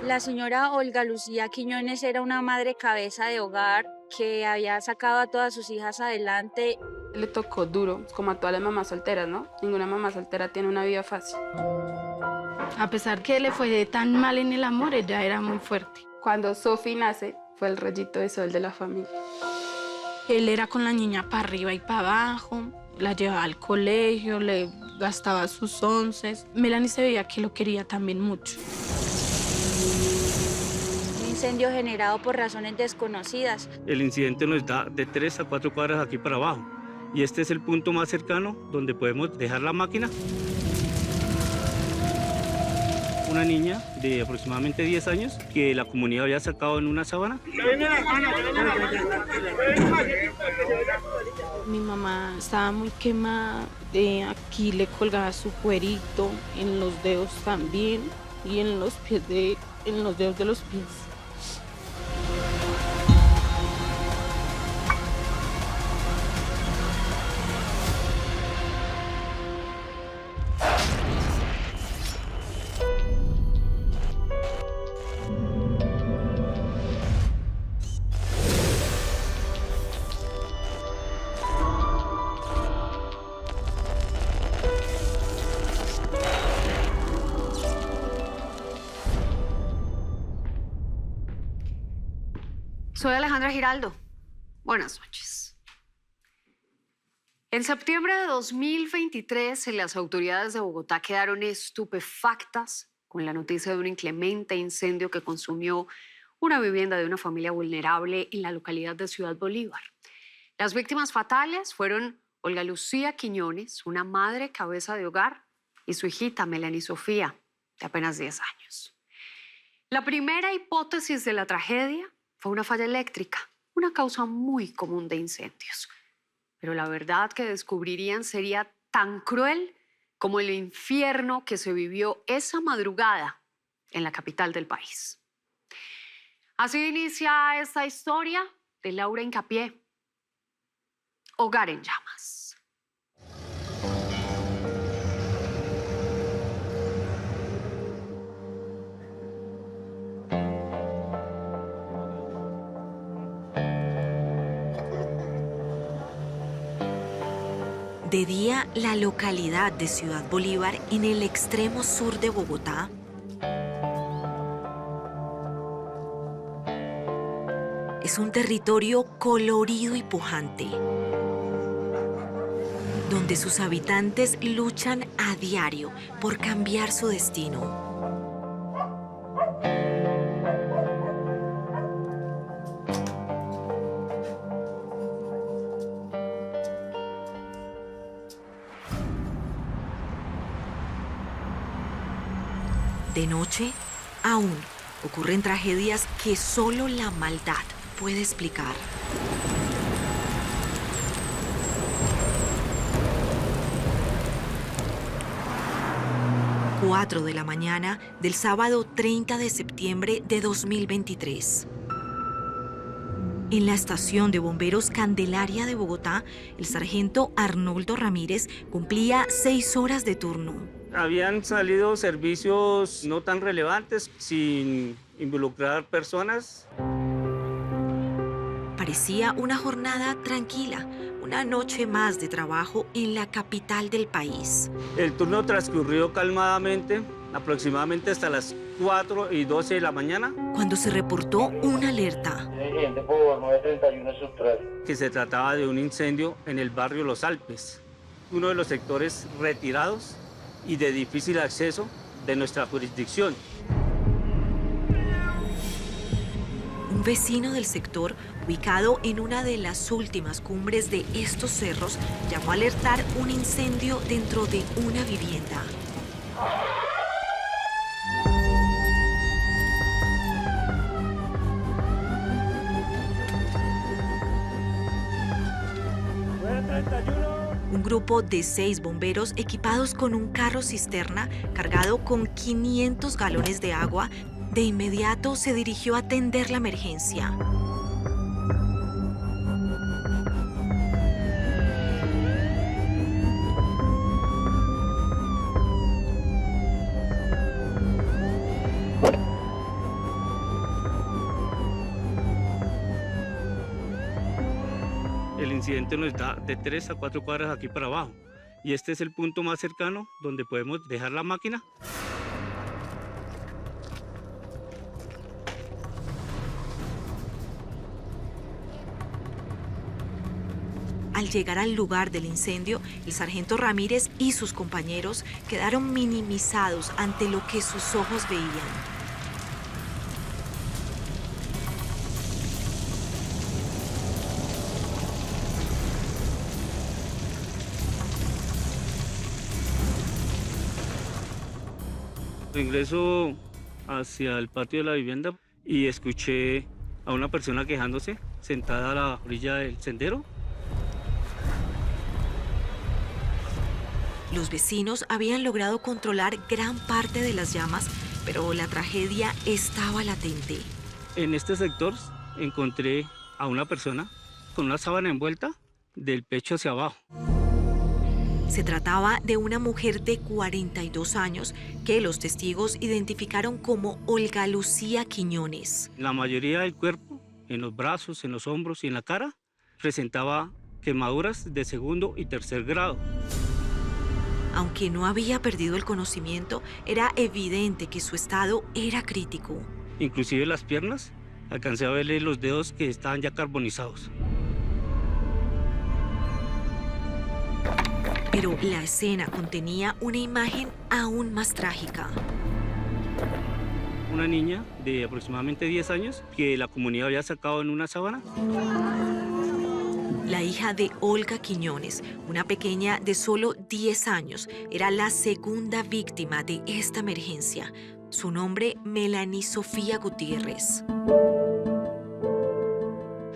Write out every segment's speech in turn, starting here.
La señora Olga Lucía Quiñones era una madre cabeza de hogar que había sacado a todas sus hijas adelante. Le tocó duro, como a todas las mamás solteras, ¿no? Ninguna mamá soltera tiene una vida fácil. A pesar que le fue tan mal en el amor, ella era muy fuerte. Cuando Sophie nace, fue el rayito de sol de la familia. Él era con la niña para arriba y para abajo, la llevaba al colegio, le gastaba sus onces. Melanie se veía que lo quería también mucho. Un incendio generado por razones desconocidas. El incidente nos da de 3 a 4 cuadras aquí para abajo. Y este es el punto más cercano donde podemos dejar la máquina. Una niña de aproximadamente 10 años que la comunidad había sacado en una sábana. Mi mamá estaba muy quemada, aquí le colgaba su cuerito, en los dedos también y en los dedos de los pies. Soy Alejandra Giraldo. Buenas noches. En septiembre de 2023, las autoridades de Bogotá quedaron estupefactas con la noticia de un inclemente incendio que consumió una vivienda de una familia vulnerable en la localidad de Ciudad Bolívar. Las víctimas fatales fueron Olga Lucía Quiñones, una madre cabeza de hogar, y su hijita Melanie Sofía, de apenas 10 años. La primera hipótesis de la tragedia fue una falla eléctrica, una causa muy común de incendios. Pero la verdad que descubrirían sería tan cruel como el infierno que se vivió esa madrugada en la capital del país. Así inicia esta historia de Laura Hincapié, Hogar en Llamas. De día, la localidad de Ciudad Bolívar, en el extremo sur de Bogotá, es un territorio colorido y pujante, donde sus habitantes luchan a diario por cambiar su destino. De noche, aún ocurren tragedias que solo la maldad puede explicar. Cuatro de la mañana del sábado 30 de septiembre de 2023. En la estación de bomberos Candelaria de Bogotá, el sargento Arnoldo Ramírez cumplía 6 horas de turno. Habían salido servicios no tan relevantes, sin involucrar personas. Parecía una jornada tranquila, una noche más de trabajo en la capital del país. El turno transcurrió calmadamente, aproximadamente hasta las 4:12 de la mañana. Cuando se reportó una alerta. Que se trataba de un incendio en el barrio Los Alpes, uno de los sectores retirados y de difícil acceso de nuestra jurisdicción. Un vecino del sector, ubicado en una de las últimas cumbres de estos cerros, llamó a alertar un incendio dentro de una vivienda. Un grupo de 6 bomberos equipados con un carro cisterna cargado con 500 galones de agua, de inmediato se dirigió a atender la emergencia. incidente nos da de 3 a 4 cuadras aquí para abajo. Y este es el punto más cercano donde podemos dejar la máquina. Al llegar al lugar del incendio, el sargento Ramírez y sus compañeros quedaron minimizados ante lo que sus ojos veían. Ingreso hacia el patio de la vivienda y escuché a una persona quejándose sentada a la orilla del sendero. Los vecinos habían logrado controlar gran parte de las llamas, pero la tragedia estaba latente. En este sector encontré a una persona con una sábana envuelta del pecho hacia abajo. Se trataba de una mujer de 42 años que los testigos identificaron como Olga Lucía Quiñones. La mayoría del cuerpo, en los brazos, en los hombros y en la cara, presentaba quemaduras de segundo y tercer grado. Aunque no había perdido el conocimiento, era evidente que su estado era crítico. Inclusive las piernas, alcancé a verle los dedos que estaban ya carbonizados. Pero la escena contenía una imagen aún más trágica. Una niña de aproximadamente 10 años que la comunidad había sacado en una sábana. La hija de Olga Quiñones, una pequeña de solo 10 años, era la segunda víctima de esta emergencia. Su nombre, Melanie Sofía Gutiérrez.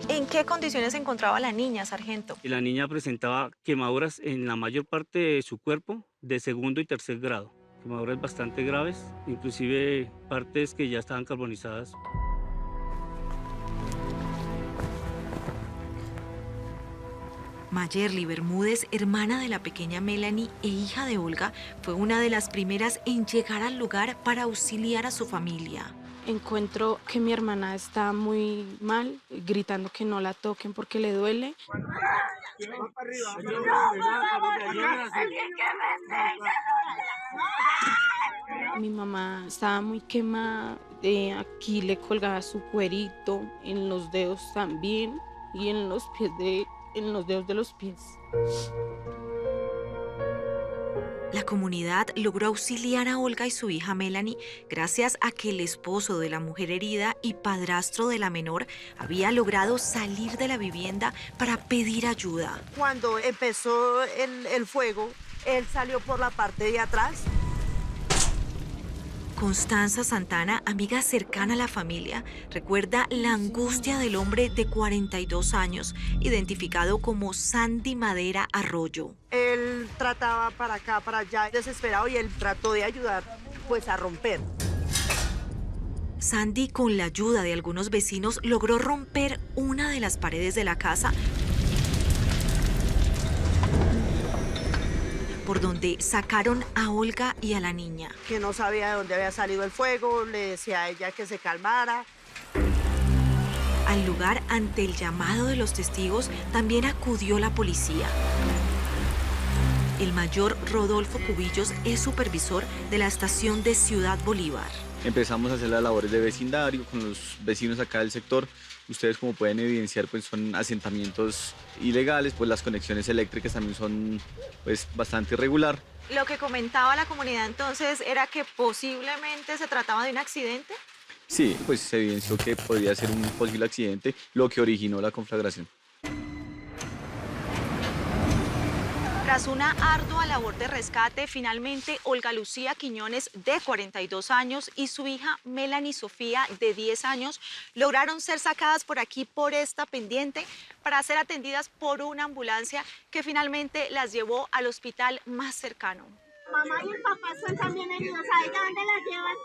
¿En qué condiciones se encontraba la niña, sargento? Y la niña presentaba quemaduras en la mayor parte de su cuerpo de segundo y tercer grado. Quemaduras bastante graves, inclusive partes que ya estaban carbonizadas. Mayerly Bermúdez, hermana de la pequeña Melanie e hija de Olga, fue una de las primeras en llegar al lugar para auxiliar a su familia. Encuentro que mi hermana está muy mal, gritando que no la toquen porque le duele. Mi mamá estaba muy quemada, aquí le colgaba su cuerito, en los dedos también y en los dedos de los pies. La comunidad logró auxiliar a Olga y su hija Melanie gracias a que el esposo de la mujer herida y padrastro de la menor había logrado salir de la vivienda para pedir ayuda. Cuando empezó el fuego, él salió por la parte de atrás. Constanza Santana, amiga cercana a la familia, recuerda la angustia del hombre de 42 años, identificado como Sandy Madera Arroyo. Él trataba para acá, para allá, desesperado, y él trató de ayudar pues a romper. Sandy, con la ayuda de algunos vecinos, logró romper una de las paredes de la casa, por donde sacaron a Olga y a la niña. Que no sabía de dónde había salido el fuego, le decía a ella que se calmara. Al lugar, ante el llamado de los testigos, también acudió la policía. El mayor Rodolfo Cubillos es supervisor de la estación de Ciudad Bolívar. Empezamos a hacer las labores de vecindario con los vecinos acá del sector. Ustedes, como pueden evidenciar, pues son asentamientos ilegales, pues las conexiones eléctricas también son pues bastante irregular. Lo que comentaba la comunidad entonces era que posiblemente se trataba de un accidente. Sí, pues se evidenció que podría ser un posible accidente, lo que originó la conflagración. Tras una ardua labor de rescate, finalmente Olga Lucía Quiñones, de 42 años, y su hija Melanie Sofía, de 10 años, lograron ser sacadas por aquí, por esta pendiente, para ser atendidas por una ambulancia que finalmente las llevó al hospital más cercano. Mamá y el papá son también heridos. ¿A ella dónde la llevan?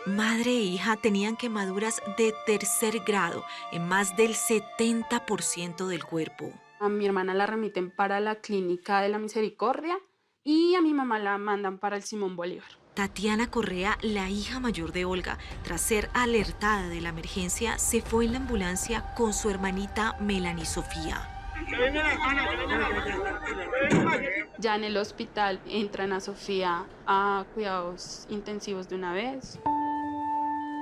Madre e hija tenían quemaduras de tercer grado en más del 70% del cuerpo. A mi hermana la remiten para la clínica de la Misericordia y a mi mamá la mandan para el Simón Bolívar. Tatiana Correa, la hija mayor de Olga, tras ser alertada de la emergencia, se fue en la ambulancia con su hermanita Melanie Sofía. Ya en el hospital entran a Sofía a cuidados intensivos de una vez.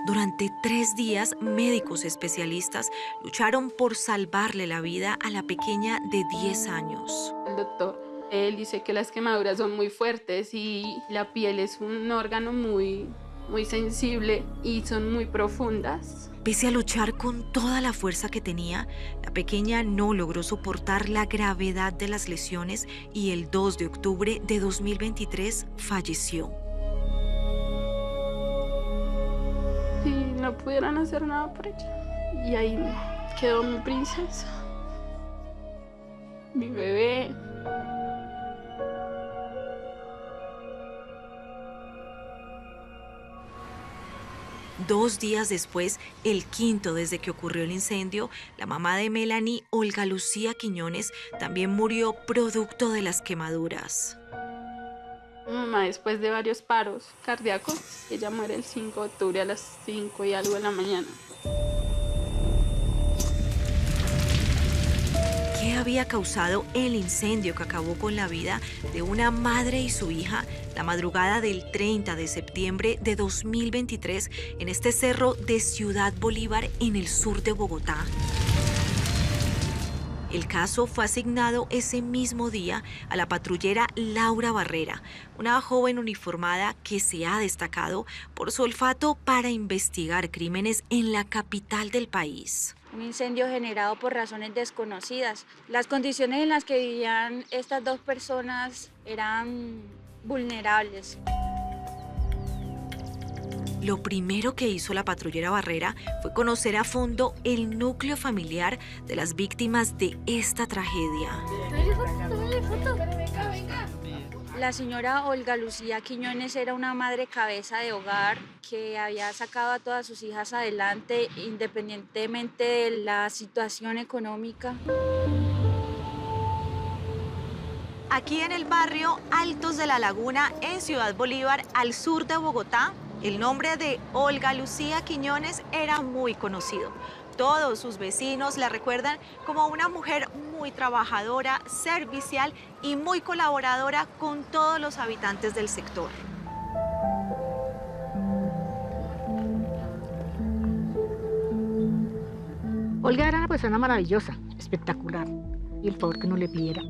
Durante 3 días, médicos especialistas lucharon por salvarle la vida a la pequeña de 10 años. El doctor, él dice que las quemaduras son muy fuertes y la piel es un órgano muy sensible y son muy profundas. Pese a luchar con toda la fuerza que tenía, la pequeña no logró soportar la gravedad de las lesiones y el 2 de octubre de 2023 falleció. Y no pudieran hacer nada por ella. Y ahí quedó mi princesa, mi bebé. Dos días después, el quinto desde que ocurrió el incendio, la mamá de Melanie, Olga Lucía Quiñones, también murió producto de las quemaduras. Mi mamá, después de varios paros cardíacos, ella muere el 5 de octubre a las 5 y algo de la mañana. ¿Qué había causado el incendio que acabó con la vida de una madre y su hija la madrugada del 30 de septiembre de 2023 en este cerro de Ciudad Bolívar en el sur de Bogotá? El caso fue asignado ese mismo día a la patrullera Laura Barrera, una joven uniformada que se ha destacado por su olfato para investigar crímenes en la capital del país. Un incendio generado por razones desconocidas. Las condiciones en las que vivían estas dos personas eran vulnerables. Lo primero que hizo la patrullera Barrera fue conocer a fondo el núcleo familiar de las víctimas de esta tragedia. La señora Olga Lucía Quiñones era una madre cabeza de hogar que había sacado a todas sus hijas adelante independientemente de la situación económica. Aquí en el barrio Altos de la Laguna, en Ciudad Bolívar, al sur de Bogotá, el nombre de Olga Lucía Quiñones era muy conocido. Todos sus vecinos la recuerdan como una mujer muy trabajadora, servicial y muy colaboradora con todos los habitantes del sector. Olga era una persona maravillosa, espectacular, y el favor que uno le pidiera.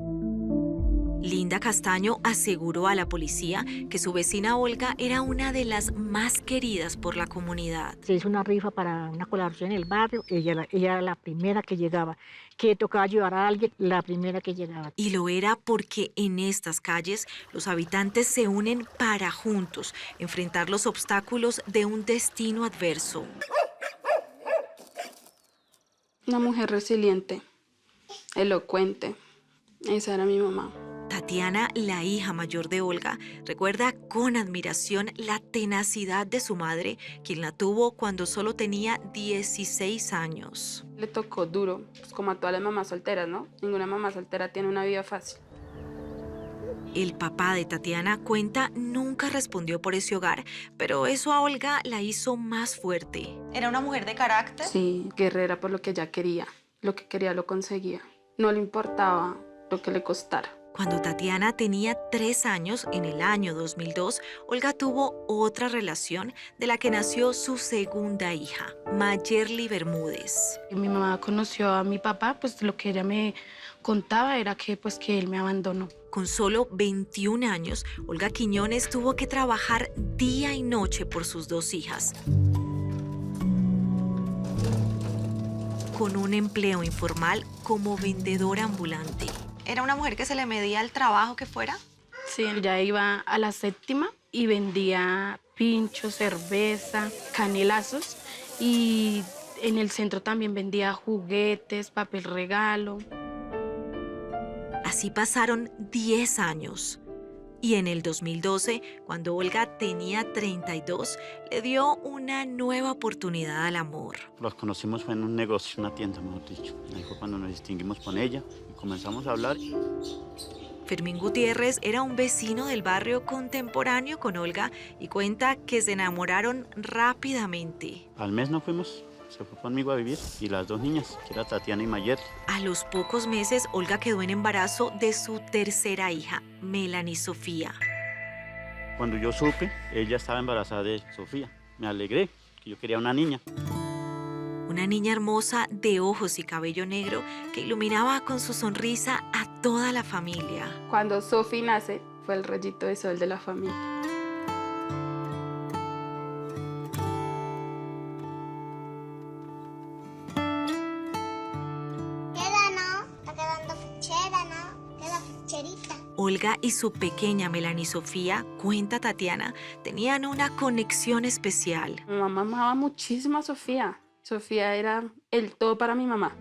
Linda Castaño aseguró a la policía que su vecina Olga era una de las más queridas por la comunidad. Se hizo una rifa para una colaboración en el barrio, ella era la primera que llegaba. Que tocaba ayudar a alguien, la primera que llegaba. Y lo era porque en estas calles los habitantes se unen para juntos enfrentar los obstáculos de un destino adverso. Una mujer resiliente, elocuente. Esa era mi mamá. Tatiana, la hija mayor de Olga, recuerda con admiración la tenacidad de su madre, quien la tuvo cuando solo tenía 16 años. Le tocó duro, pues como a todas las mamás solteras, ¿no? Ninguna mamá soltera tiene una vida fácil. El papá de Tatiana cuenta nunca respondió por ese hogar, pero eso a Olga la hizo más fuerte. ¿Era una mujer de carácter? Sí, guerrera por lo que ella quería. Lo que quería lo conseguía. No le importaba lo que le costara. Cuando Tatiana tenía 3 años, en el año 2002, Olga tuvo otra relación de la que nació su segunda hija, Mayerly Bermúdez. Mi mamá conoció a mi papá, pues lo que ella me contaba era que él me abandonó. Con solo 21 años, Olga Quiñones tuvo que trabajar día y noche por sus 2 hijas. Con un empleo informal como vendedora ambulante. ¿Era una mujer que se le medía el trabajo que fuera? Sí, ella iba a la séptima y vendía pinchos, cerveza, canelazos y en el centro también vendía juguetes, papel regalo. Así pasaron 10 años. Y en el 2012, cuando Olga tenía 32, le dio una nueva oportunidad al amor. Los conocimos fue en un negocio, una tienda, mejor dicho. Ahí fue cuando nos distinguimos con ella y comenzamos a hablar. Fermín Gutiérrez era un vecino del barrio contemporáneo con Olga y cuenta que se enamoraron rápidamente. Al mes nos fuimos, se fue conmigo a vivir y las dos niñas, que era Tatiana y Mayer. A los pocos meses, Olga quedó en embarazo de su tercera hija, Melanie Sofía. Cuando yo supe, ella estaba embarazada de Sofía. Me alegré, que yo quería una niña. Una niña hermosa de ojos y cabello negro que iluminaba con su sonrisa a toda la familia. Cuando Sofi nace, fue el rayito de sol de la familia. Está quedando fichera, ¿no? Queda ficherita. Olga y su pequeña Melanie Sofía, cuenta Tatiana, tenían una conexión especial. Mi mamá amaba muchísimo a Sofía. Sofía era el todo para mi mamá.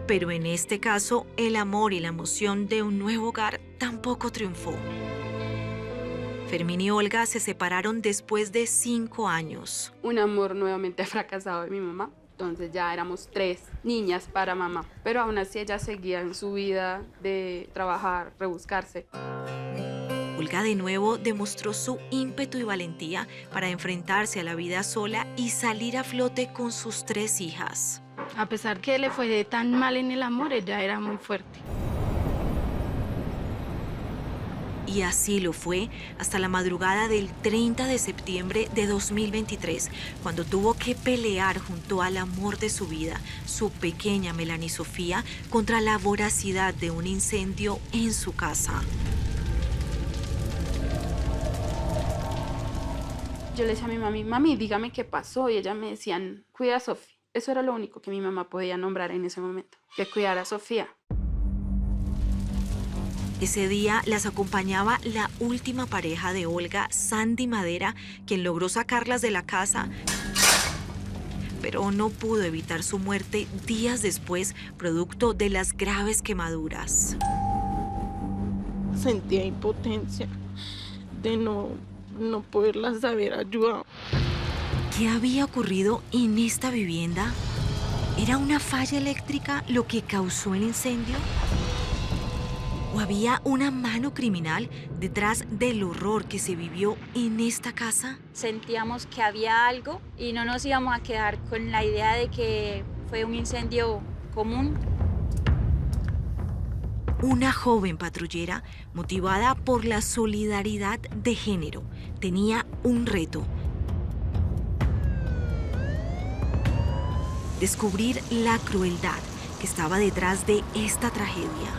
Pero en este caso, el amor y la emoción de un nuevo hogar tampoco triunfó. Fermín y Olga se separaron después de 5 años. Un amor nuevamente fracasado de mi mamá. Entonces ya éramos 3 niñas para mamá. Pero aún así ella seguía en su vida de trabajar, rebuscarse. Olga de nuevo demostró su ímpetu y valentía para enfrentarse a la vida sola y salir a flote con sus 3 hijas. A pesar que le fue tan mal en el amor, ella era muy fuerte. Y así lo fue hasta la madrugada del 30 de septiembre de 2023, cuando tuvo que pelear junto al amor de su vida, su pequeña Melanie Sofía, contra la voracidad de un incendio en su casa. Yo le decía a mi mami, dígame qué pasó. Y ella me decía, cuida a Sofía. Eso era lo único que mi mamá podía nombrar en ese momento, que cuidara a Sofía. Ese día las acompañaba la última pareja de Olga, Sandy Madera, quien logró sacarlas de la casa, pero no pudo evitar su muerte días después, producto de las graves quemaduras. Sentía impotencia de no poderlas haber ayudado. ¿Qué había ocurrido en esta vivienda? ¿Era una falla eléctrica lo que causó el incendio? ¿O había una mano criminal detrás del horror que se vivió en esta casa? Sentíamos que había algo y no nos íbamos a quedar con la idea de que fue un incendio común. Una joven patrullera, motivada por la solidaridad de género, tenía un reto: descubrir la crueldad que estaba detrás de esta tragedia.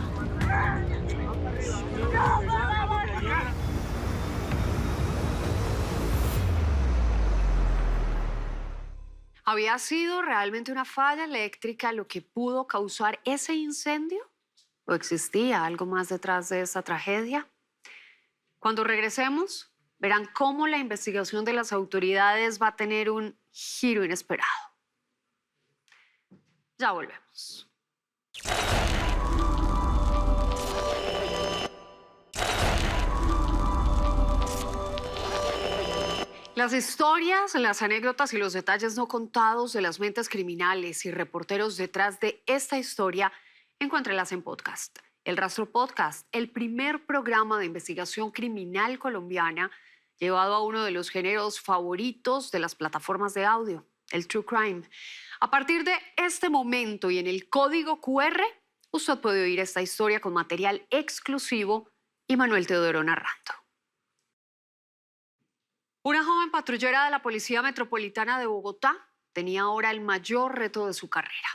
¿Había sido realmente una falla eléctrica lo que pudo causar ese incendio? ¿O existía algo más detrás de esa tragedia? Cuando regresemos, verán cómo la investigación de las autoridades va a tener un giro inesperado. Ya volvemos. Las historias, las anécdotas y los detalles no contados de las mentes criminales y reporteros detrás de esta historia, encuéntrelas en podcast. El Rastro Podcast, el primer programa de investigación criminal colombiana llevado a uno de los géneros favoritos de las plataformas de audio, el True Crime. A partir de este momento y en el código QR, usted puede oír esta historia con material exclusivo y Manuel Teodoro narrando. Una joven patrullera de la Policía Metropolitana de Bogotá tenía ahora el mayor reto de su carrera: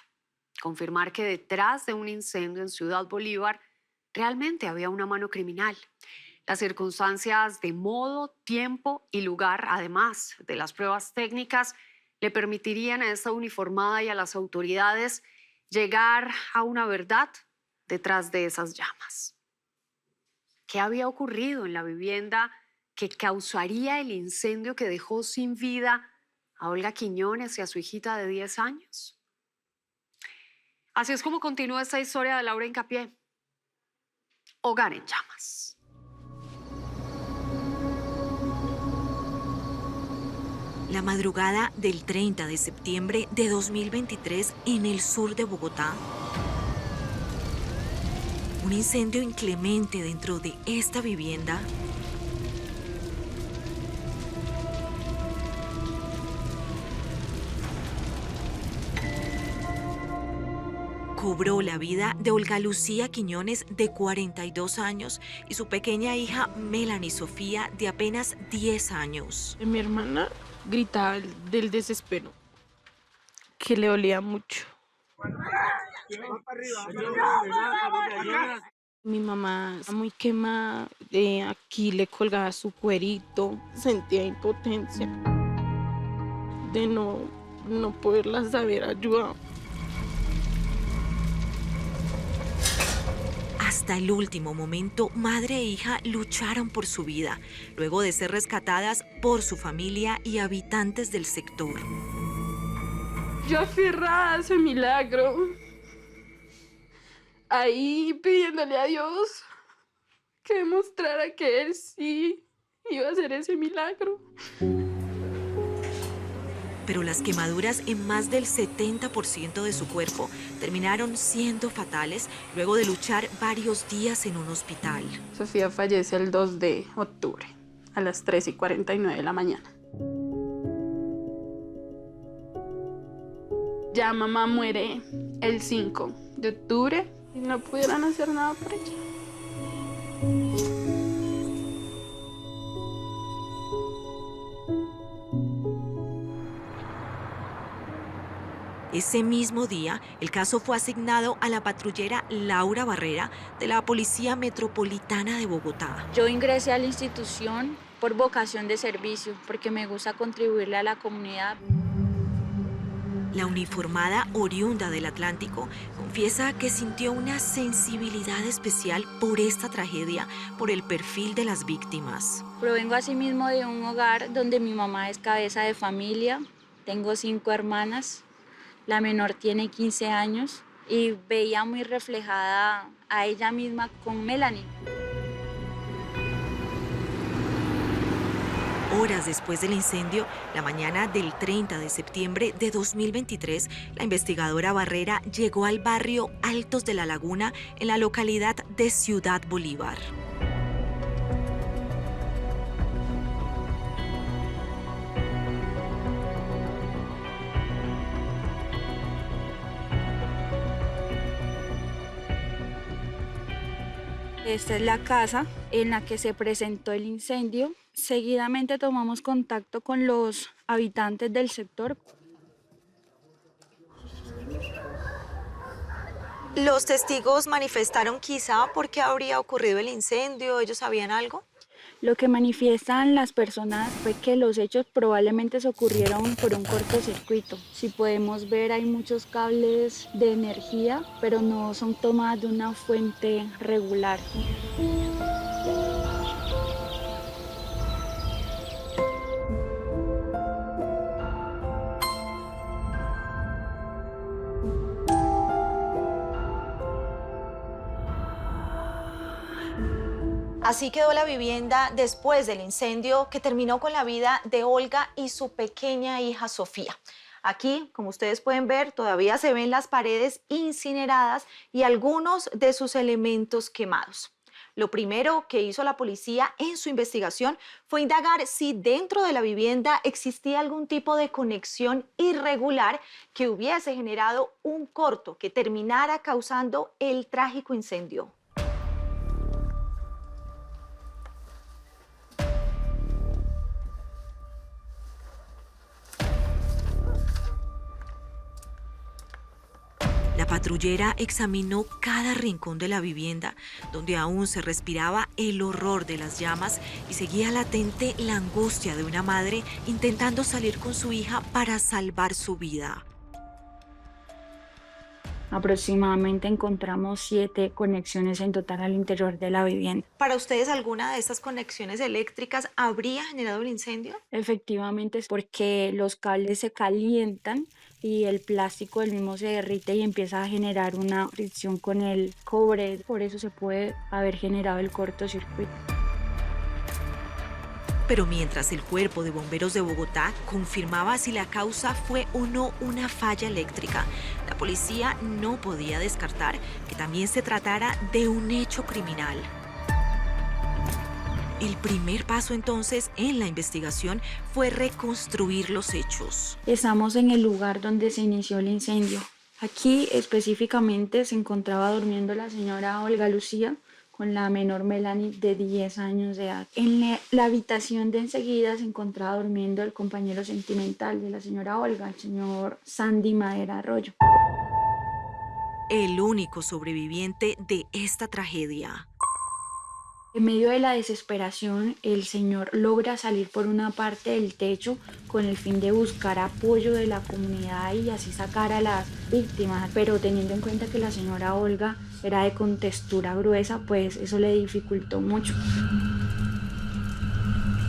confirmar que detrás de un incendio en Ciudad Bolívar realmente había una mano criminal. Las circunstancias de modo, tiempo y lugar, además de las pruebas técnicas, le permitirían a esta uniformada y a las autoridades llegar a una verdad detrás de esas llamas. ¿Qué había ocurrido en la vivienda que causaría el incendio que dejó sin vida a Olga Quiñones y a su hijita de 10 años? Así es como continúa esta historia de Laura Hincapié. Hogar en llamas. La madrugada del 30 de septiembre de 2023 en el sur de Bogotá, Un incendio inclemente dentro de esta vivienda cobró la vida de Olga Lucía Quiñones, de 42 años, y su pequeña hija Melanie Sofía, de apenas 10 años. Mi hermana gritaba del desespero, que le dolía mucho. Mi mamá muy quemada, aquí le colgaba su cuerito, sentía impotencia de no poderla saber ayudar. Hasta el último momento, madre e hija lucharon por su vida, luego de ser rescatadas por su familia y habitantes del sector. Yo aferrada a ese milagro, ahí pidiéndole a Dios que demostrara que Él sí iba a hacer ese milagro. Pero las quemaduras en más del 70% de su cuerpo terminaron siendo fatales luego de luchar varios días en un hospital. Sofía fallece el 2 de octubre a las 3:49 de la mañana. Ya mamá muere el 5 de octubre y no pudieron hacer nada por ella. Ese mismo día, el caso fue asignado a la patrullera Laura Barrera de la Policía Metropolitana de Bogotá. Yo ingresé a la institución por vocación de servicio, porque me gusta contribuirle a la comunidad. La uniformada, oriunda del Atlántico, confiesa que sintió una sensibilidad especial por esta tragedia, por el perfil de las víctimas. Provengo asimismo de un hogar donde mi mamá es cabeza de familia, tengo 5 hermanas, la menor tiene 15 años y veía muy reflejada a ella misma con Melanie. Horas después del incendio, la mañana del 30 de septiembre de 2023, la investigadora Barrera llegó al barrio Altos de la Laguna, en la localidad de Ciudad Bolívar. Esta es la casa en la que se presentó el incendio. Seguidamente tomamos contacto con los habitantes del sector. ¿Los testigos manifestaron quizá por qué habría ocurrido el incendio? ¿Ellos sabían algo? Lo que manifiestan las personas fue que los hechos probablemente se ocurrieron por un cortocircuito. Si podemos ver, hay muchos cables de energía, pero no son tomadas de una fuente regular. Así quedó la vivienda después del incendio que terminó con la vida de Olga y su pequeña hija Sofía. Aquí, como ustedes pueden ver, todavía se ven las paredes incineradas y algunos de sus elementos quemados. Lo primero que hizo la policía en su investigación fue indagar si dentro de la vivienda existía algún tipo de conexión irregular que hubiese generado un corto que terminara causando el trágico incendio. La patrullera examinó cada rincón de la vivienda, donde aún se respiraba el horror de las llamas y seguía latente la angustia de una madre intentando salir con su hija para salvar su vida. Aproximadamente encontramos 7 conexiones en total al interior de la vivienda. ¿Para ustedes alguna de estas conexiones eléctricas habría generado el incendio? Efectivamente, es porque los cables se calientan y el plástico del mismo se derrite y empieza a generar una fricción con el cobre. Por eso se puede haber generado el cortocircuito. Pero mientras el Cuerpo de Bomberos de Bogotá confirmaba si la causa fue o no una falla eléctrica, la policía no podía descartar que también se tratara de un hecho criminal. El primer paso entonces en la investigación fue reconstruir los hechos. Estamos en el lugar donde se inició el incendio. Aquí específicamente se encontraba durmiendo la señora Olga Lucía con la menor Melanie de 10 años de edad. En la habitación de enseguida se encontraba durmiendo el compañero sentimental de la señora Olga, el señor Sandy Madera Arroyo. El único sobreviviente de esta tragedia. En medio de la desesperación, el señor logra salir por una parte del techo con el fin de buscar apoyo de la comunidad y así sacar a las víctimas. Pero teniendo en cuenta que la señora Olga era de contextura gruesa, pues eso le dificultó mucho.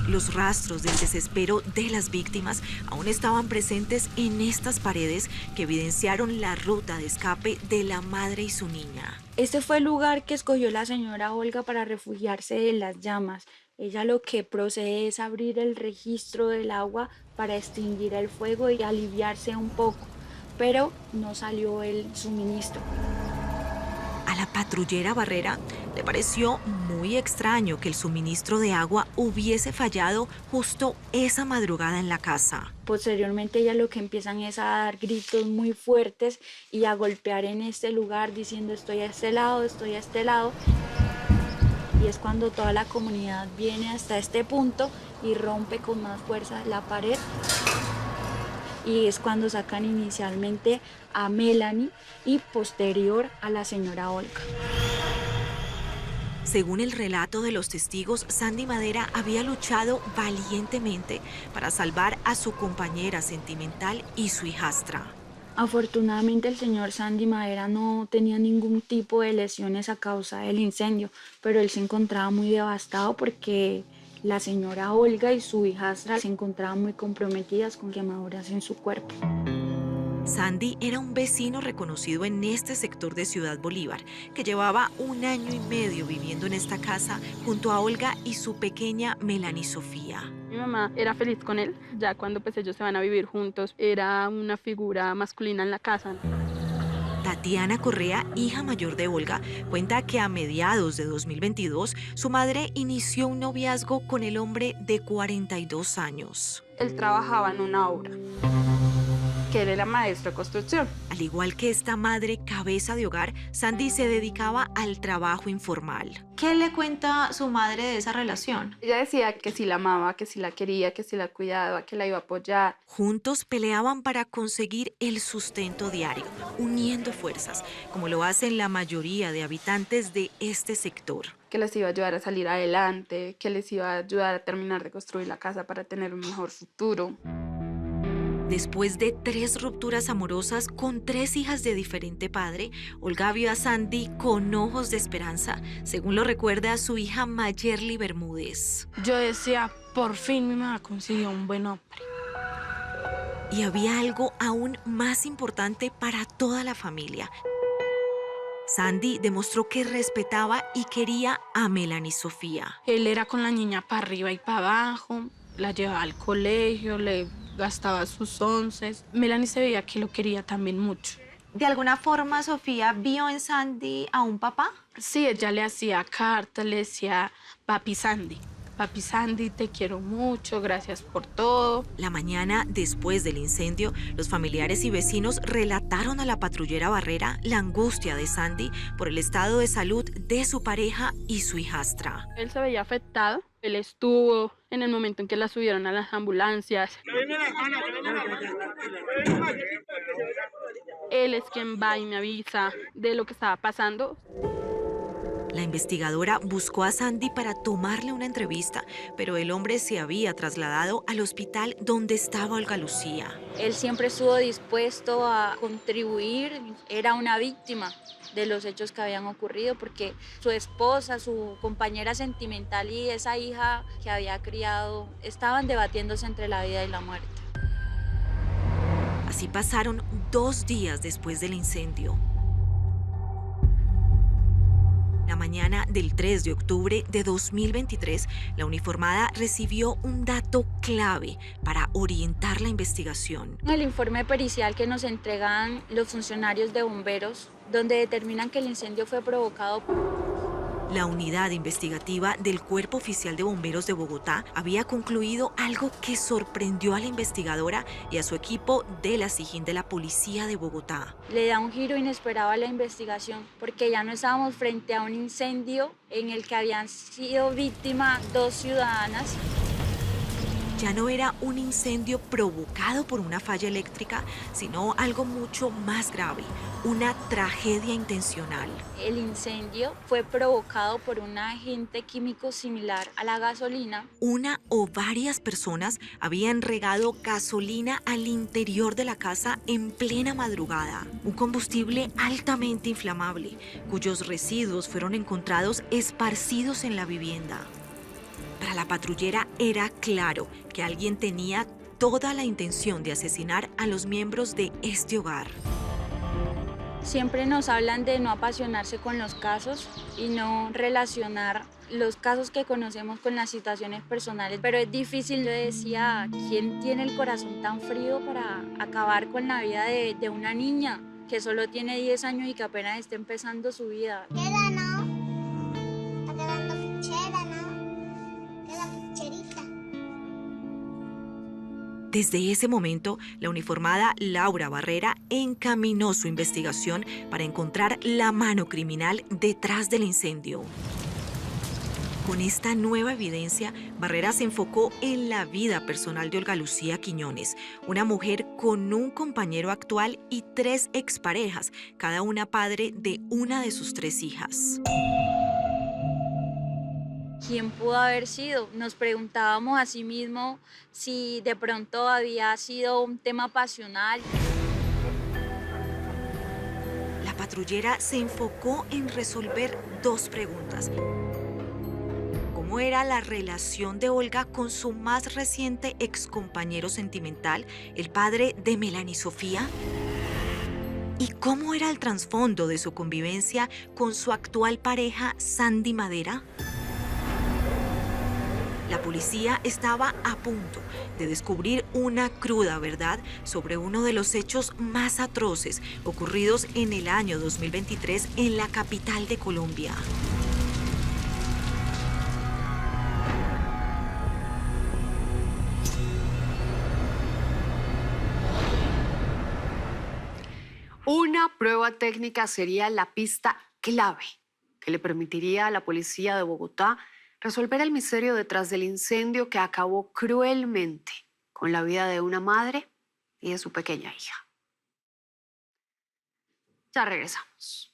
Los rastros del desespero de las víctimas aún estaban presentes en estas paredes que evidenciaron la ruta de escape de la madre y su niña. Este fue el lugar que escogió la señora Olga para refugiarse de las llamas. Ella lo que procede es abrir el registro del agua para extinguir el fuego y aliviarse un poco, pero no salió el suministro. A la patrullera Barrera le pareció muy extraño que el suministro de agua hubiese fallado justo esa madrugada en la casa. Posteriormente ella lo que empiezan es a dar gritos muy fuertes y a golpear en este lugar diciendo estoy a este lado, estoy a este lado. Y es cuando toda la comunidad viene hasta este punto y rompe con más fuerza la pared. Y es cuando sacan inicialmente a Melanie y posterior a la señora Olga. Según el relato de los testigos, Sandy Madera había luchado valientemente para salvar a su compañera sentimental y su hijastra. Afortunadamente el señor Sandy Madera no tenía ningún tipo de lesiones a causa del incendio, pero él se encontraba muy devastado porque la señora Olga y su hijastra se encontraban muy comprometidas con quemaduras en su cuerpo. Sandy era un vecino reconocido en este sector de Ciudad Bolívar, que llevaba 1 año y medio viviendo en esta casa junto a Olga y su pequeña Melanie Sofía. Mi mamá era feliz con él, ya cuando pues ellos se van a vivir juntos, era una figura masculina en la casa. Tatiana Correa, hija mayor de Olga, cuenta que a mediados de 2022 su madre inició un noviazgo con el hombre de 42 años. Él trabajaba en una obra, que él era maestro de construcción. Al igual que esta madre cabeza de hogar, Sandy se dedicaba al trabajo informal. ¿Qué le cuenta su madre de esa relación? Ella decía que sí la amaba, que sí la quería, que sí la cuidaba, que la iba a apoyar. Juntos peleaban para conseguir el sustento diario, uniendo fuerzas, como lo hacen la mayoría de habitantes de este sector. Que les iba a ayudar a salir adelante, que les iba a ayudar a terminar de construir la casa para tener un mejor futuro. Después de 3 rupturas amorosas con 3 hijas de diferente padre, Olga vio a Sandy con ojos de esperanza, según lo recuerda su hija Mayerly Bermúdez. Yo decía, por fin mi mamá consiguió un buen hombre. Y había algo aún más importante para toda la familia. Sandy demostró que respetaba y quería a Melanie Sofía. Él era con la niña para arriba y para abajo, la llevaba al colegio, le gastaba sus onces. Melanie se veía que lo quería también mucho. ¿De alguna forma Sofía vio en Sandy a un papá? Sí, ella le hacía cartas, le decía, papi Sandy, te quiero mucho, gracias por todo. La mañana después del incendio, los familiares y vecinos relataron a la patrullera Barrera la angustia de Sandy por el estado de salud de su pareja y su hijastra. Él se veía afectado. Él estuvo en el momento en que la subieron a las ambulancias. Él es quien va y me avisa de lo que estaba pasando. La investigadora buscó a Sandy para tomarle una entrevista, pero el hombre se había trasladado al hospital donde estaba Olga Lucía. Él siempre estuvo dispuesto a contribuir, era una víctima de los hechos que habían ocurrido porque su esposa, su compañera sentimental y esa hija que había criado estaban debatiéndose entre la vida y la muerte. Así pasaron 2 días después del incendio. La La mañana del 3 de octubre de 2023, la uniformada recibió un dato clave para orientar la investigación. El informe pericial que nos entregan los funcionarios de bomberos, donde determinan que el incendio fue provocado La unidad investigativa del Cuerpo Oficial de Bomberos de Bogotá había concluido algo que sorprendió a la investigadora y a su equipo de la SIJIN de la Policía de Bogotá. le da un giro inesperado a la investigación, porque ya no estábamos frente a un incendio en el que habían sido víctimas 2 ciudadanas. Ya no era un incendio provocado por una falla eléctrica, sino algo mucho más grave, una tragedia intencional. El incendio fue provocado por un agente químico similar a la gasolina. Una o varias personas habían regado gasolina al interior de la casa en plena madrugada, un combustible altamente inflamable, cuyos residuos fueron encontrados esparcidos en la vivienda. Para la patrullera era claro que alguien tenía toda la intención de asesinar a los miembros de este hogar. Siempre nos hablan de no apasionarse con los casos y no relacionar los casos que conocemos con las situaciones personales, pero es difícil, yo decía, ¿quién tiene el corazón tan frío para acabar con la vida de una niña que solo tiene 10 años y que apenas está empezando su vida? Queda, ¿no? Está quedando fichera, ¿no? Queda ficherita. Desde ese momento, la uniformada Laura Barrera encaminó su investigación para encontrar la mano criminal detrás del incendio. Con esta nueva evidencia, Barrera se enfocó en la vida personal de Olga Lucía Quiñones, una mujer con un compañero actual y 3 exparejas, cada una padre de una de sus 3 hijas. ¿Quién pudo haber sido? Nos preguntábamos a sí mismo si de pronto había sido un tema pasional. La patrullera se enfocó en resolver 2 preguntas. ¿Cómo era la relación de Olga con su más reciente excompañero sentimental, el padre de Melanie Sofía? ¿Y cómo era el trasfondo de su convivencia con su actual pareja, Sandy Madera? La policía estaba a punto de descubrir una cruda verdad sobre uno de los hechos más atroces ocurridos en el año 2023 en la capital de Colombia. Una prueba técnica sería la pista clave que le permitiría a la policía de Bogotá resolver el misterio detrás del incendio que acabó cruelmente con la vida de una madre y de su pequeña hija. Ya regresamos.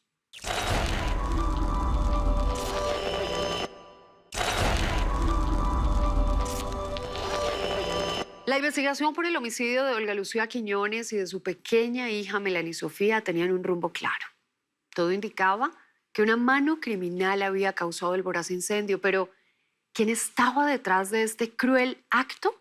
La investigación por el homicidio de Olga Lucía Quiñones y de su pequeña hija Melanie Sofía tenían un rumbo claro. Todo indicaba que una mano criminal había causado el voraz incendio, pero ¿quién estaba detrás de este cruel acto?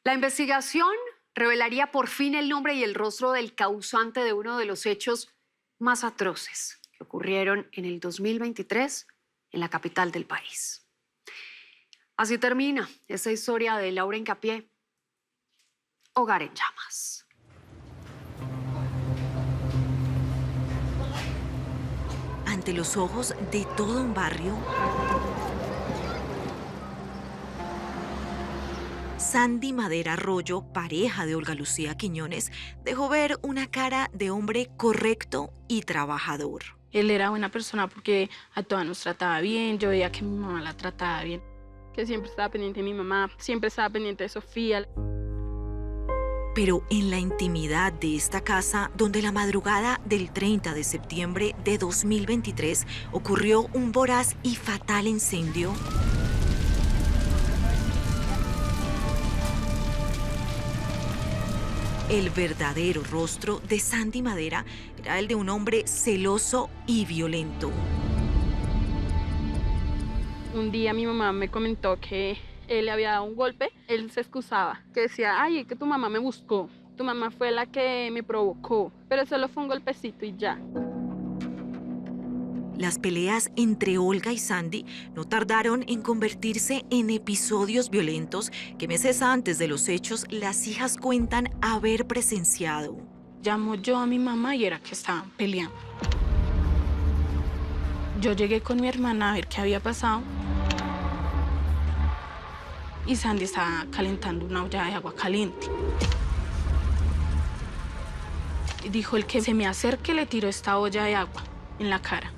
La investigación revelaría por fin el nombre y el rostro del causante de uno de los hechos más atroces que ocurrieron en el 2023 en la capital del país. Así termina esta historia de Laura Hincapié, Hogar en Llamas. Ante los ojos de todo un barrio, Sandy Madera Arroyo, pareja de Olga Lucía Quiñones, dejó ver una cara de hombre correcto y trabajador. Él era buena persona porque a todas nos trataba bien, yo veía que mi mamá la trataba bien, que siempre estaba pendiente de mi mamá, siempre estaba pendiente de Sofía. Pero en la intimidad de esta casa, donde la madrugada del 30 de septiembre de 2023 ocurrió un voraz y fatal incendio, el verdadero rostro de Sandy Madera era el de un hombre celoso y violento. Un día mi mamá me comentó que él le había dado un golpe, él se excusaba, que decía, ay, es que tu mamá me buscó, tu mamá fue la que me provocó, pero solo fue un golpecito y ya. Las peleas entre Olga y Sandy no tardaron en convertirse en episodios violentos que meses antes de los hechos las hijas cuentan haber presenciado. Llamo yo a mi mamá y era que estaban peleando. Yo llegué con mi hermana a ver qué había pasado y Sandy estaba calentando una olla de agua caliente. Y dijo: el que se me acerque le tiró esta olla de agua en la cara.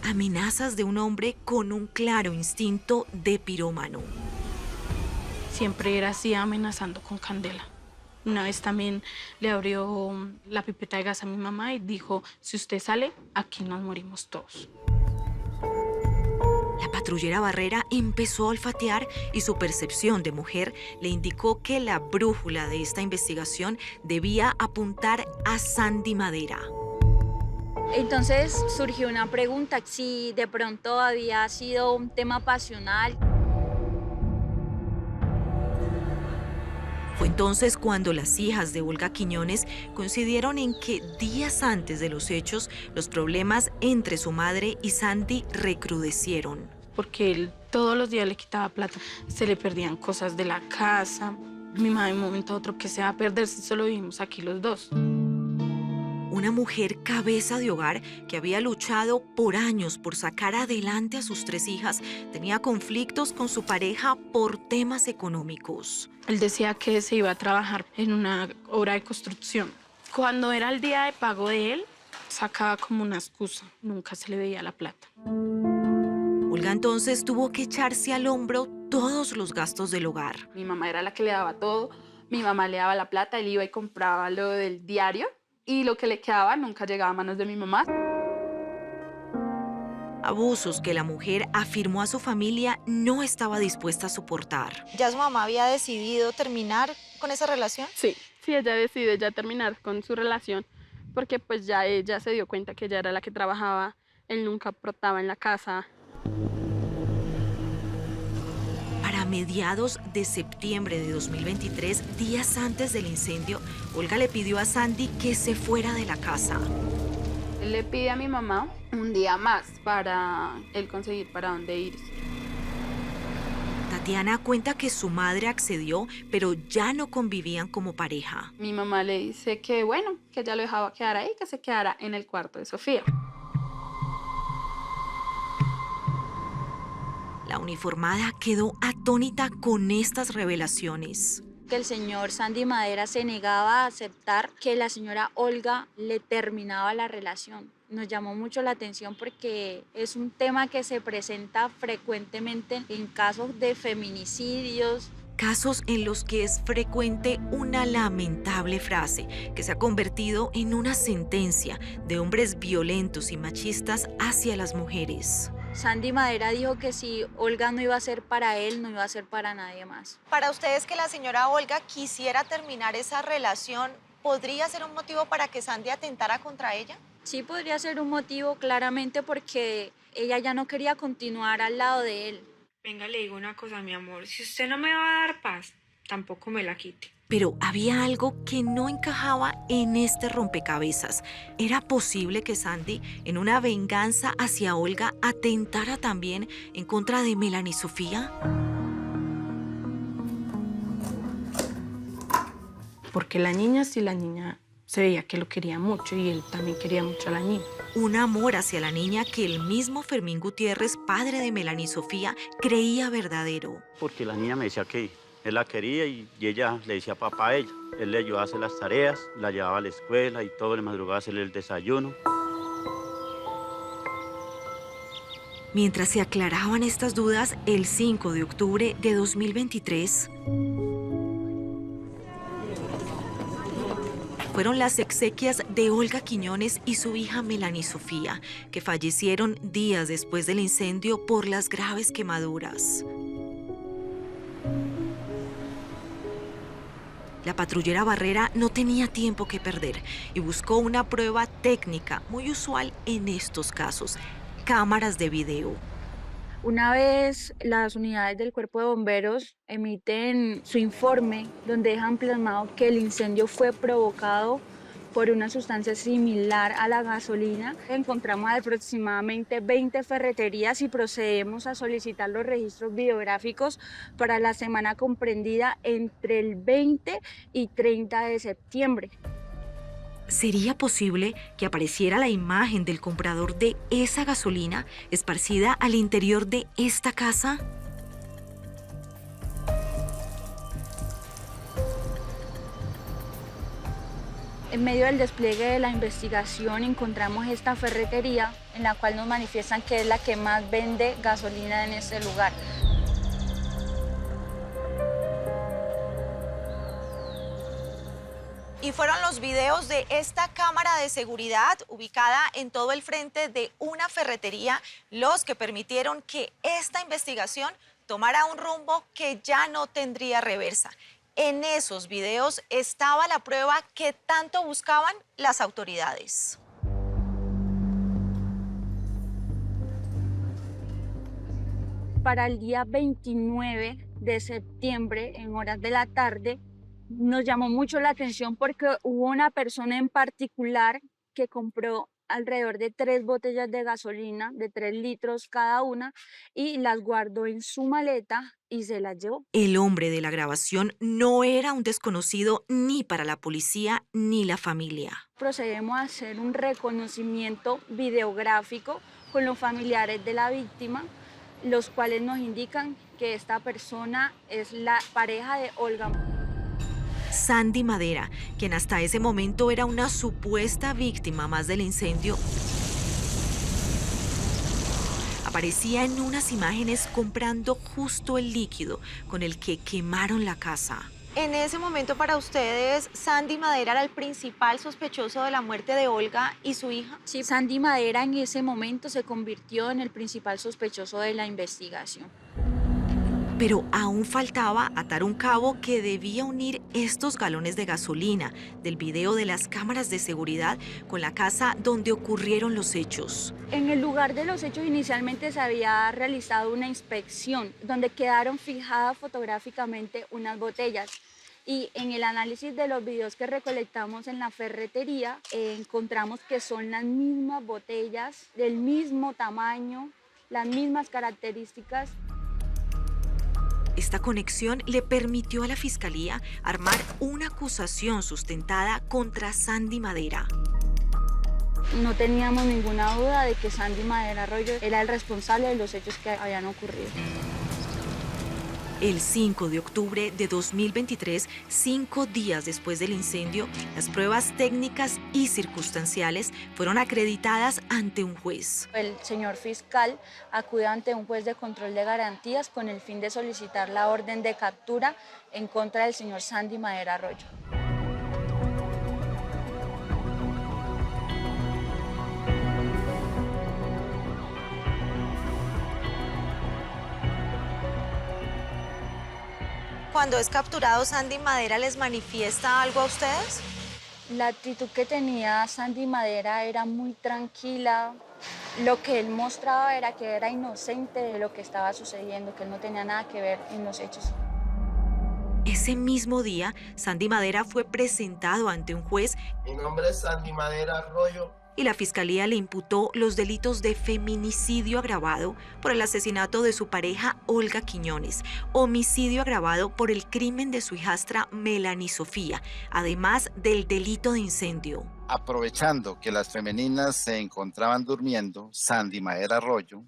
Amenazas de un hombre con un claro instinto de pirómano. Siempre era así, amenazando con candela. Una vez también le abrió la pipeta de gas a mi mamá y dijo: si usted sale, aquí nos morimos todos. La patrullera Barrera empezó a olfatear y su percepción de mujer le indicó que la brújula de esta investigación debía apuntar a Sandy Madera. Entonces surgió una pregunta, si de pronto había sido un tema pasional. Fue entonces cuando las hijas de Olga Quiñones coincidieron en que días antes de los hechos, los problemas entre su madre y Sandy recrudecieron. Porque él todos los días le quitaba plata, se le perdían cosas de la casa. Mi mamá de un momento a otro: que se va a perder si solo vivimos aquí los dos. Una mujer cabeza de hogar que había luchado por años por sacar adelante a sus 3 hijas, tenía conflictos con su pareja por temas económicos. Él decía que se iba a trabajar en una obra de construcción. Cuando era el día de pago de él, sacaba como una excusa. Nunca se le veía la plata. Olga entonces tuvo que echarse al hombro todos los gastos del hogar. Mi mamá era la que le daba todo. Mi mamá le daba la plata, él iba y compraba lo del diario. Y lo que le quedaba nunca llegaba a manos de mi mamá. Abusos que la mujer afirmó a su familia no estaba dispuesta a soportar. ¿Ya su mamá había decidido terminar con esa relación? Sí, ella decidió ya terminar con su relación porque pues ya ella se dio cuenta que ella era la que trabajaba, él nunca aportaba en la casa. Para mediados de septiembre de 2023, días antes del incendio, Olga le pidió a Sandy que se fuera de la casa. Él le pide a mi mamá un día más para él conseguir para dónde irse. Tatiana cuenta que su madre accedió, pero ya no convivían como pareja. Mi mamá le dice que bueno, que ya lo dejaba quedar ahí, que se quedara en el cuarto de Sofía. La uniformada quedó atónita con estas revelaciones. Que el señor Sandy Madera se negaba a aceptar que la señora Olga le terminaba la relación. Nos llamó mucho la atención porque es un tema que se presenta frecuentemente en casos de feminicidios. Casos en los que es frecuente una lamentable frase que se ha convertido en una sentencia de hombres violentos y machistas hacia las mujeres. Sandy Madera dijo que si Olga no iba a ser para él, no iba a ser para nadie más. Para ustedes, que la señora Olga quisiera terminar esa relación, ¿podría ser un motivo para que Sandy atentara contra ella? Sí, podría ser un motivo, claramente, porque ella ya no quería continuar al lado de él. Venga, le digo una cosa, mi amor. Si usted no me va a dar paz, tampoco me la quite. Pero había algo que no encajaba en este rompecabezas. ¿Era posible que Sandy, en una venganza hacia Olga, atentara también en contra de Melanie Sofía? Porque la niña se veía que lo quería mucho y él también quería mucho a la niña. Un amor hacia la niña que el mismo Fermín Gutiérrez, padre de Melanie Sofía, creía verdadero. Porque la niña me decía que él la quería y ella le decía papá a ella. Él le ayudaba a hacer las tareas, la llevaba a la escuela y todo, le madrugaba a hacerle el desayuno. Mientras se aclaraban estas dudas, el 5 de octubre de 2023... fueron las exequias de Olga Quiñones y su hija Melanie Sofía, que fallecieron días después del incendio por las graves quemaduras. La patrullera Barrera no tenía tiempo que perder y buscó una prueba técnica muy usual en estos casos: cámaras de video. Una vez las unidades del Cuerpo de Bomberos emiten su informe donde dejan plasmado que el incendio fue provocado por una sustancia similar a la gasolina. Encontramos aproximadamente 20 ferreterías y procedemos a solicitar los registros videográficos para la semana comprendida entre el 20 y 30 de septiembre. ¿Sería posible que apareciera la imagen del comprador de esa gasolina esparcida al interior de esta casa? En medio del despliegue de la investigación encontramos esta ferretería en la cual nos manifiestan que es la que más vende gasolina en este lugar. Y fueron los videos de esta cámara de seguridad ubicada en todo el frente de una ferretería los que permitieron que esta investigación tomara un rumbo que ya no tendría reversa. En esos videos estaba la prueba que tanto buscaban las autoridades. Para el día 29 de septiembre, en horas de la tarde, nos llamó mucho la atención porque hubo una persona en particular que compró alrededor de 3 botellas de gasolina de 3 litros cada una y las guardó en su maleta y se las llevó. El hombre de la grabación no era un desconocido ni para la policía ni la familia. Procedemos a hacer un reconocimiento videográfico con los familiares de la víctima, los cuales nos indican que esta persona es la pareja de Olga. Sandy Madera, quien hasta ese momento era una supuesta víctima más del incendio, aparecía en unas imágenes comprando justo el líquido con el que quemaron la casa. En ese momento para ustedes, Sandy Madera era el principal sospechoso de la muerte de Olga y su hija. Sí, Sandy Madera en ese momento se convirtió en el principal sospechoso de la investigación. Pero aún faltaba atar un cabo que debía unir estos galones de gasolina del video de las cámaras de seguridad con la casa donde ocurrieron los hechos. En el lugar de los hechos inicialmente se había realizado una inspección donde quedaron fijadas fotográficamente unas botellas. Y en el análisis de los videos que recolectamos en la ferretería encontramos que son las mismas botellas, del mismo tamaño, las mismas características. Esta conexión le permitió a la Fiscalía armar una acusación sustentada contra Sandy Madera. No teníamos ninguna duda de que Sandy Madera Arroyo era el responsable de los hechos que habían ocurrido. El 5 de octubre de 2023, 5 días después del incendio, las pruebas técnicas y circunstanciales fueron acreditadas ante un juez. El señor fiscal acude ante un juez de control de garantías con el fin de solicitar la orden de captura en contra del señor Sandy Madera Arroyo. Cuando es capturado, Sandy Madera les manifiesta algo a ustedes. La actitud que tenía Sandy Madera era muy tranquila. Lo que él mostraba era que era inocente de lo que estaba sucediendo, que él no tenía nada que ver en los hechos. Ese mismo día, Sandy Madera fue presentado ante un juez. Mi nombre es Sandy Madera Arroyo. Y la Fiscalía le imputó los delitos de feminicidio agravado por el asesinato de su pareja Olga Quiñones, homicidio agravado por el crimen de su hijastra Melanie Sofía, además del delito de incendio. Aprovechando que las femeninas se encontraban durmiendo, Sandy Madera Arroyo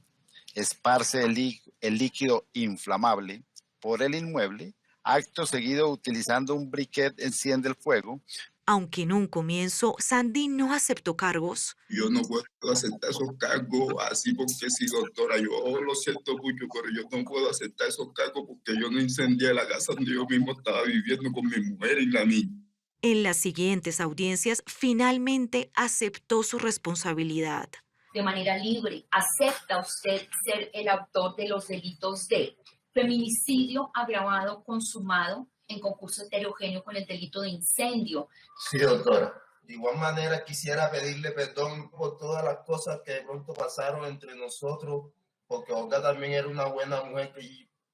esparce el líquido inflamable por el inmueble. Acto seguido, utilizando un briquet, enciende el fuego. Aunque en un comienzo Sandy no aceptó cargos. Yo no puedo aceptar esos cargos así porque sí, doctora, yo lo siento mucho, pero yo no puedo aceptar esos cargos porque yo no incendié la casa donde yo mismo estaba viviendo con mi mujer y la niña. En las siguientes audiencias, finalmente aceptó su responsabilidad. De manera libre, ¿acepta usted ser el autor de los delitos de feminicidio agravado consumado en concurso heterogéneo con el delito de incendio? Sí, doctora. De igual manera quisiera pedirle perdón por todas las cosas que de pronto pasaron entre nosotros, porque Olga también era una buena mujer que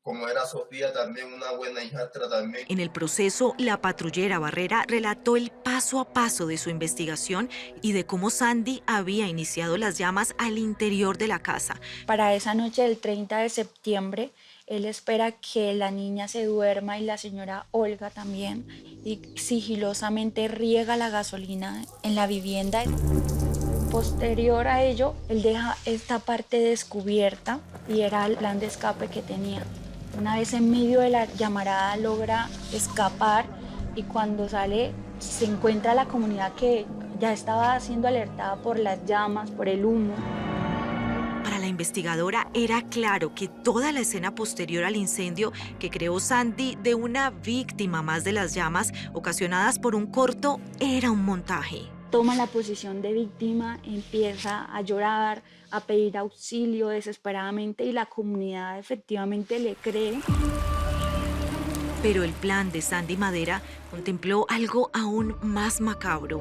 como era Sofía, también una buena hijastra también. En el proceso, la patrullera Barrera relató el paso a paso de su investigación y de cómo Sandy había iniciado las llamas al interior de la casa. Para esa noche del 30 de septiembre, él espera que la niña se duerma y la señora Olga también, y sigilosamente riega la gasolina en la vivienda. Posterior a ello, él deja esta parte descubierta y era el plan de escape que tenía. Una vez en medio de la llamarada logra escapar y cuando sale se encuentra la comunidad que ya estaba siendo alertada por las llamas, por el humo. Para la investigadora era claro que toda la escena posterior al incendio que creó Sandy de una víctima más de las llamas ocasionadas por un corto era un montaje. Toma la posición de víctima, empieza a llorar, a pedir auxilio desesperadamente y la comunidad efectivamente le cree. Pero el plan de Sandy Madera contempló algo aún más macabro.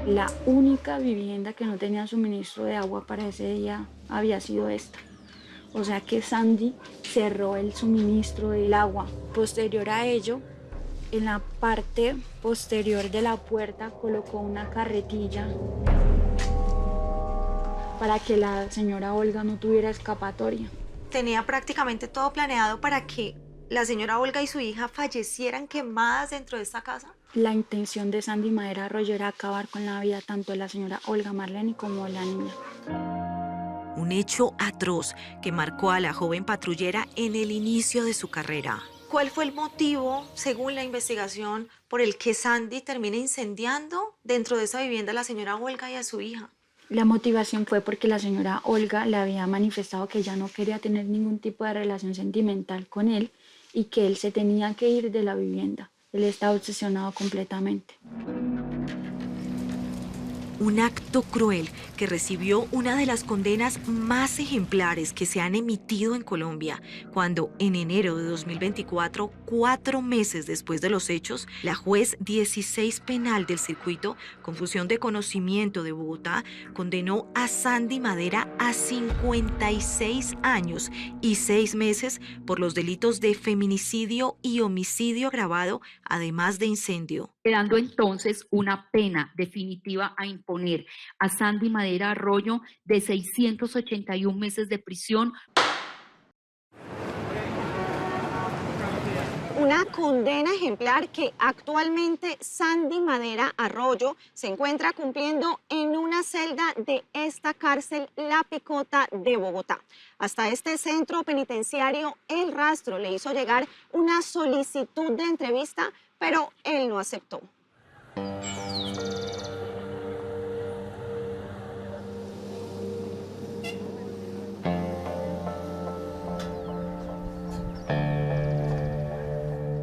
La única vivienda que no tenía suministro de agua para ese día había sido esta. O sea que Sandy cerró el suministro del agua. Posterior a ello, en la parte posterior de la puerta colocó una carretilla para que la señora Olga no tuviera escapatoria. Tenía prácticamente todo planeado para que la señora Olga y su hija fallecieran quemadas dentro de esta casa. La intención de Sandy Madera Arroyo era acabar con la vida tanto de la señora Olga Marleni como de la niña. Un hecho atroz que marcó a la joven patrullera en el inicio de su carrera. ¿Cuál fue el motivo, según la investigación, por el que Sandy termina incendiando dentro de esa vivienda a la señora Olga y a su hija? La motivación fue porque la señora Olga le había manifestado que ya no quería tener ningún tipo de relación sentimental con él y que él se tenía que ir de la vivienda. Él estaba obsesionado completamente. Un acto cruel que recibió una de las condenas más ejemplares que se han emitido en Colombia, cuando en enero de 2024, 4 meses después de los hechos, la juez 16 penal del circuito, Confusión de Conocimiento de Bogotá, condenó a Sandy Madera a 56 años y 6 meses por los delitos de feminicidio y homicidio agravado, además de incendio. Quedando entonces una pena definitiva a imponer a Sandy Madera Arroyo de 681 meses de prisión. Una condena ejemplar que actualmente Sandy Madera Arroyo se encuentra cumpliendo en una celda de esta cárcel La Picota de Bogotá. Hasta este centro penitenciario, El Rastro le hizo llegar una solicitud de entrevista, pero él no aceptó.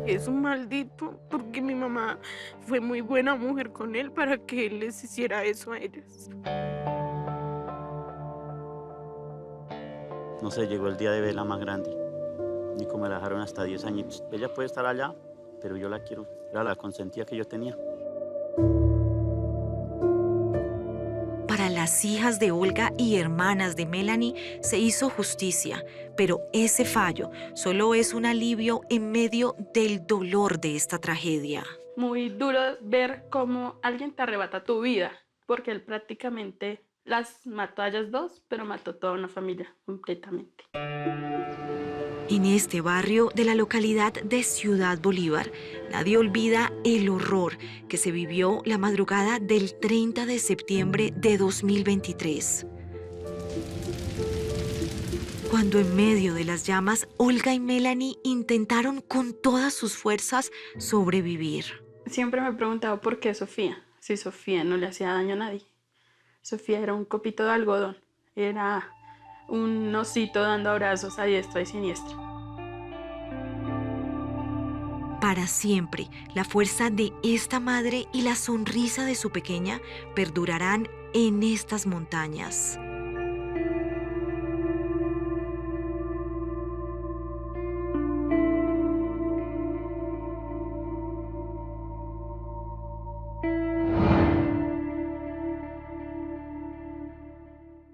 Es un maldito porque mi mamá fue muy buena mujer con él para que él les hiciera eso a ellas. No sé, llegó el día de verla más grande. Y como la dejaron hasta 10 añitos. Ella puede estar allá, pero yo la quiero. Era la consentida que yo tenía. Para las hijas de Olga y hermanas de Melanie se hizo justicia, pero ese fallo solo es un alivio en medio del dolor de esta tragedia. Muy duro ver cómo alguien te arrebata tu vida, porque él prácticamente las mató a ellas dos, pero mató toda una familia completamente. En este barrio de la localidad de Ciudad Bolívar, nadie olvida el horror que se vivió la madrugada del 30 de septiembre de 2023. Cuando en medio de las llamas, Olga y Melanie intentaron con todas sus fuerzas sobrevivir. Siempre me he preguntado por qué Sofía, si Sofía no le hacía daño a nadie. Sofía era un copito de algodón, era un osito dando abrazos a diestra y siniestra. Para siempre, la fuerza de esta madre y la sonrisa de su pequeña perdurarán en estas montañas.